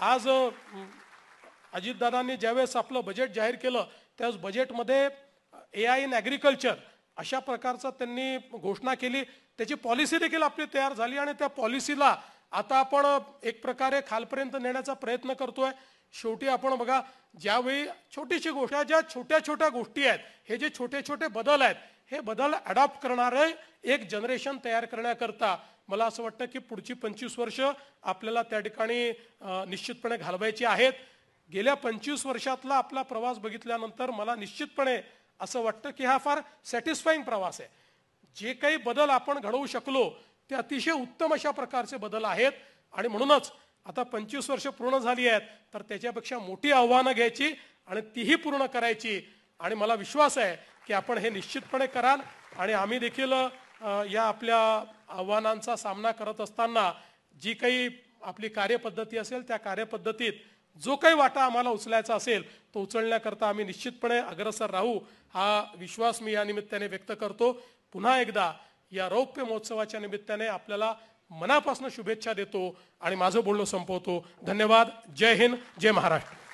आज अजितदादांनी ज्यावेळेस आपलं बजेट जाहीर केलं त्यावेळेस बजेटमध्ये AI इन ॲग्रिकल्चर अशा प्रकारचं त्यांनी घोषणा केली। त्याची पॉलिसी देखील आपली तयार झाली आणि त्या पॉलिसीला आता आपण एक प्रकारे खालपर्यंत नेण्याचा प्रयत्न करतोय। शेवटी आपण बघा, ज्यावेळी छोटीशी गोष्ट, ज्या छोट्या छोट्या गोष्टी आहेत, हे जे छोटे छोटे बदल आहेत, हे बदल अडॉप्ट करणारे एक जनरेशन तयार करण्याकरता मला असं वाटतं की पुढची 25 वर्ष आपल्याला त्या ठिकाणी निश्चितपणे घालवायची आहेत। गेल्या 25 वर्षातला आपला प्रवास बघितल्यानंतर मला निश्चितपणे असं वाटतं की हा फार सॅटिस्फाईंग प्रवास आहे। जे काही बदल आपण घडवू शकलो ते अतिशय उत्तम अशा प्रकारचे बदल आहेत आणि म्हणूनच आता 25 वर्ष पूर्ण झाली आहेत तर त्याच्यापेक्षा मोठी आव्हानं घ्यायची आणि तीही पूर्ण करायची आणि मला विश्वास आहे की आपण हे निश्चितपणे कराल आणि आम्ही देखील या आपल्या आव्हानांचा सामना करत असताना जी काही आपली कार्यपद्धती असेल त्या कार्यपद्धतीत जो काही वाटा आम्हाला उचलायचा असेल तो उचलण्याकरता आम्ही निश्चितपणे अग्रेसर राहू हा विश्वास मी या निमित्ताने व्यक्त करतो। पुन्हा एकदा या रौप्य महोत्सवाच्या निमित्ताने आपल्याला मनापासून शुभेच्छा देतो आणि माझं बोलणं संपवतो। धन्यवाद। जय हिंद, जय महाराष्ट्र।